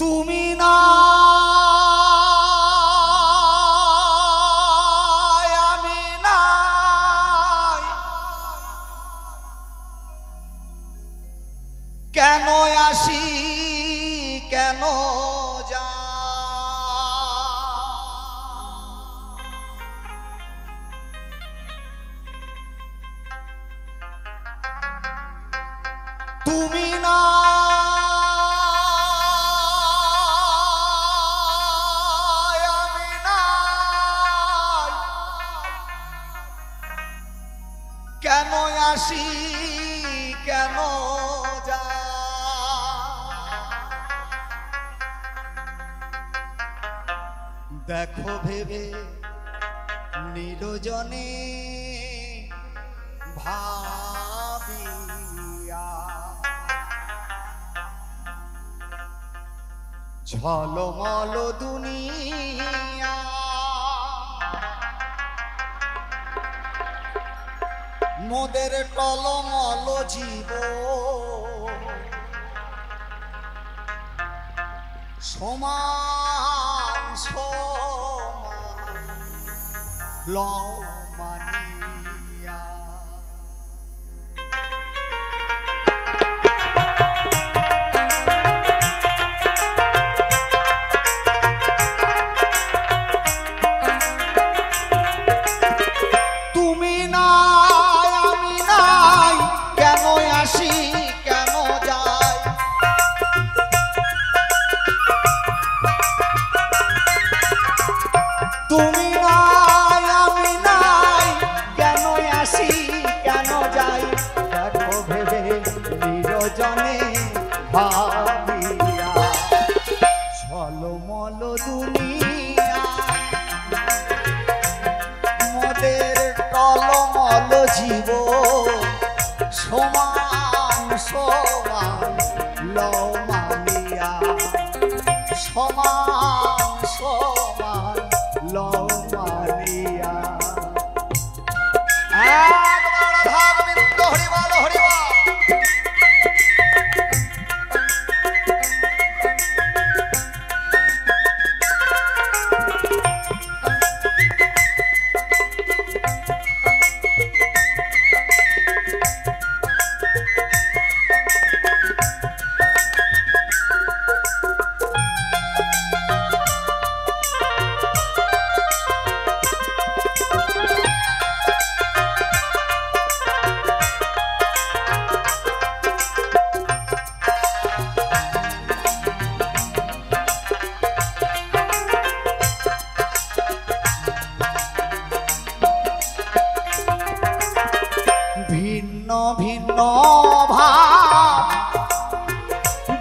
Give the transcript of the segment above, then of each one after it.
তুমি না আমি নাই, কেন আসি কেন যা, তুমি না আমি নাই, কেন আসি কেন যা, দেখো ভেবে নিরজনে ভাবিয়া, ঝলমল দুনিয়া, মোদের টলমল জীবন, সমান সমান লমানিয়া, তুমি নাই আমি নাই, কেন আসি কেন যাই, তুমি নাই আমি নাই, কেন আসি কেন যাই, দেখো ভেবে নিরজনে ভাবিয়া, ঝলমল দুনিয়া, মোদের টলমল জীবন, সমান সমান লমানিয়া, সমান সমান লমানিয়া। রাধা গোবিন্দ হরিবল হরিবল। ভিন্ন ভিন্ন ভাব,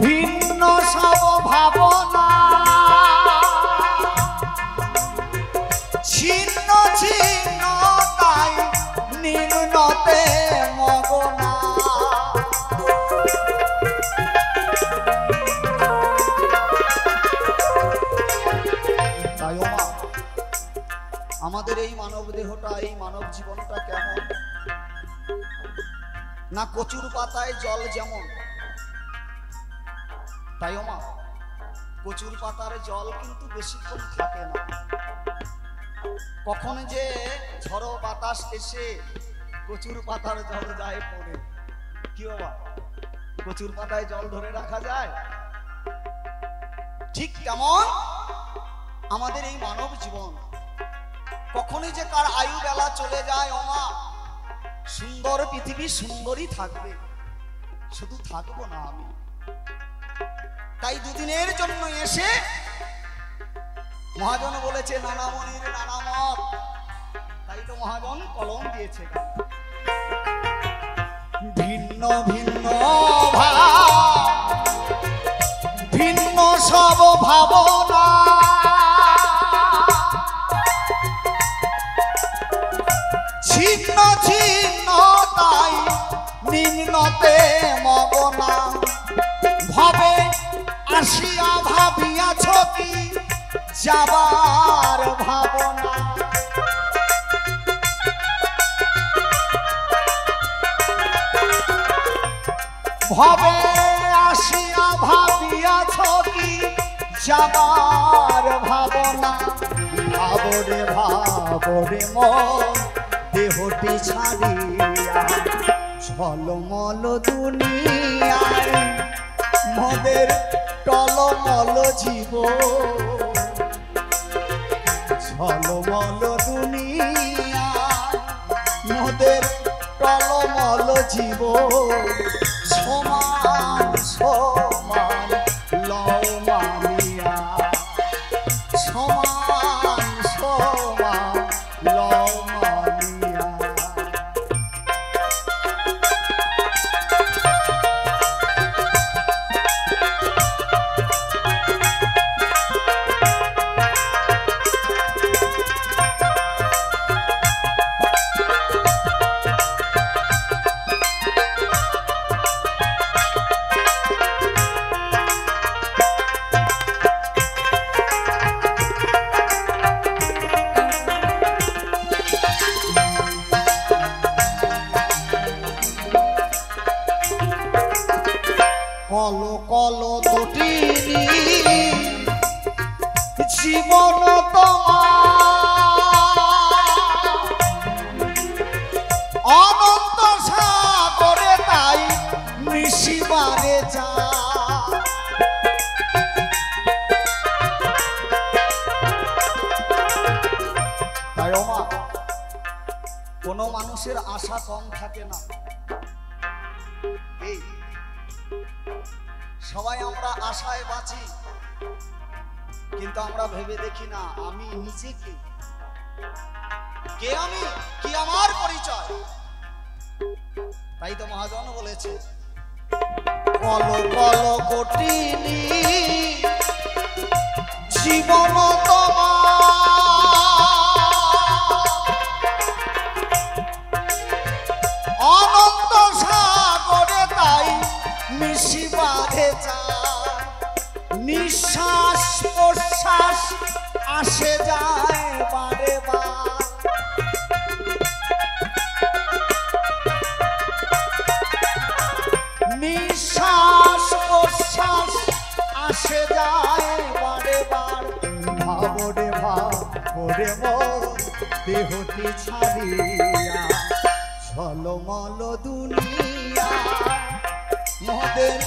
ভিন্ন সব ভাবনা, ছিন্ন ছিন্ন তাই নিম্নতে মগনা, তাই ওমা আমাদের এই মানব দেহটা, এই মানব জীবনটা কেমন না, কচুর পাতায় জল যেমন, তাই ওমা কচুর পাতার জল কিন্তু বেশিক্ষণ থাকে না, কখন যে ঝড়ো বাতাস এসে কচুর পাতার জল যায় পড়ে, কি বাবা কচুর পাতায় জল ধরে রাখা যায়? ঠিক তেমন আমাদের এই মানব জীবন, কখনই যে কার আয়ু বেলা চলে যায় ওমা, সুন্দর পৃথিবী সুন্দরই থাকবে, শুধু থাকবো না আমি, তাই দুদিনের জন্য এসে মহাজন বলেছে নানা মনির নানা মত, তাই তো মহাজন কলম দিয়েছে, ভিন্ন ভিন্ন ভাব, ভিন্ন সব ভাবনা, ছিন্ন ছিন্ন তাই নিম্নতে মগনা, ভাবে আসিয়া ভাবিয়াছ কি যাবার ভাবনা, ভাবে আসিয়া ভাবিয়াছ কি যাবার ভাবনা ভাবরে মন দেহটি ছাড়িয়া ঝলমল দুনিয়ায় মদের টলমল জীব ঝলমল দুনিয়ায় মদের টলমল জীব সমান সমান লও মানিয়া সমান সমান লও মানিয়া কল কল তটিনী জীবন তোমার অনন্ত সাগরে তাই মিশিবারে যা তাই ওমা কোনো মানুষের আশা কম থাকে না। এই সবাই আমরা আশায় বাঁচি, কিন্তু আমরা ভেবে দেখি না আমি নিজেকে কে, আমি কি, আমার পরিচয়। তাই তো মহাজন বলেছে কল কল কঠিনী জীবন অনন্ত সাগরে তাই মিশিবারে যায় নিঃশ্বাস প্রশ্বাস আসে যায় বারে বার নিঃশ্বাস প্রশ্বাস আসে যায় বারে বার ভাবরে ভাবরে মন দেহটি ছাড়িয়া ঝলমল দুনিয়া মদের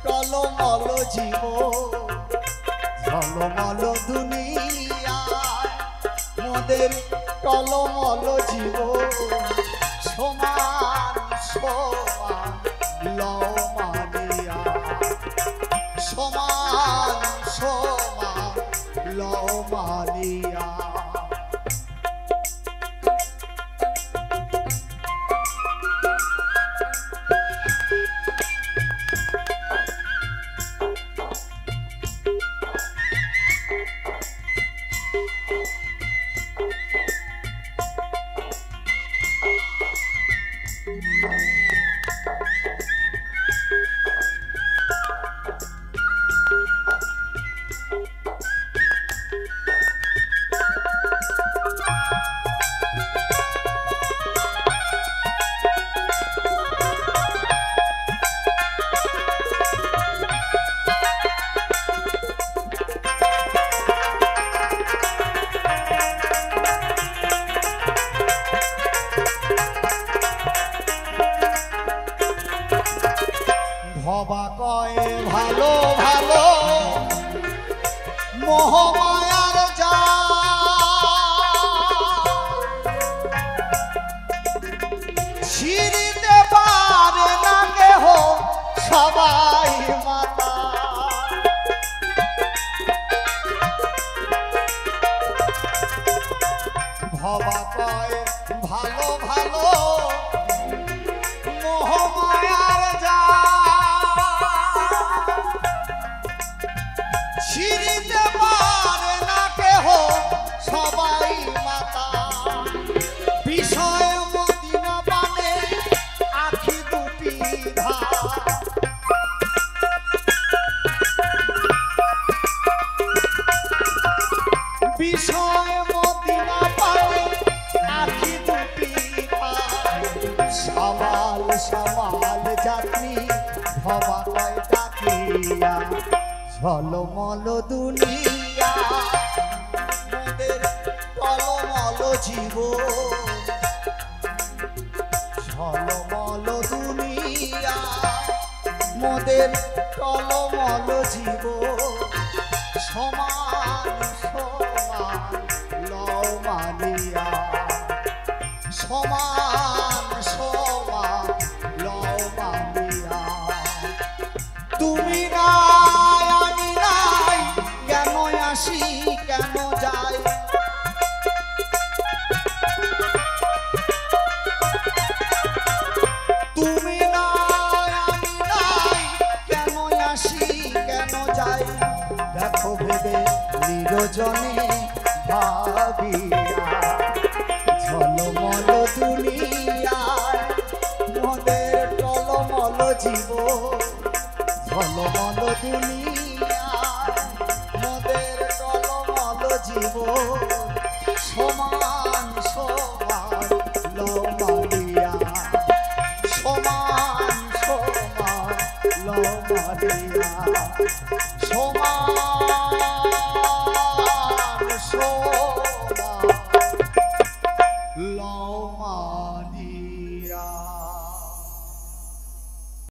টলমল জীব ঝলমল দুনিয়া মদের টলমল জীব সমান সমান লও মানিয়া সমান সমান লও মানিয়া ভবা কয়ে ভালো ভালো মোহমায়ার যা ছিড়িতে পারে না কেহ সবাই মাতা ভবা কয়ে ভালো ভালো মোহমায়ার যা ছিড়িতে পারে না কেহ সবাই মাতা বিষয় মদিনা পানে আখি দুটি ধার বিষয় মদিনা পানে আখি দুটি ধার সামাল সামাল যাত্রী ভবা কয় ডাকিয়া ঝলমল দুনিয়া মোদের টলমল জীবন, ঝলমল দুনিয়া মোদের টলমল জীবন, সমান সমান লও মানিয়া, সমান সমান লও মানিয়া। তুমি নাই আমি নাই, কেন আসি কেন যাই, তুমি নাই আমি নাই, কেন আসি কেন যাই, দেখো ভেবে নিরজনে ভাবিয়া, ঝলমল দুনিয়ায় মোদের টলমল জীবন, ঝলমল দুনিয়ায় মোদের টলমল জীবন, সমান সমান লও মানিয়া, সমান সমান লও মানিয়া, সমান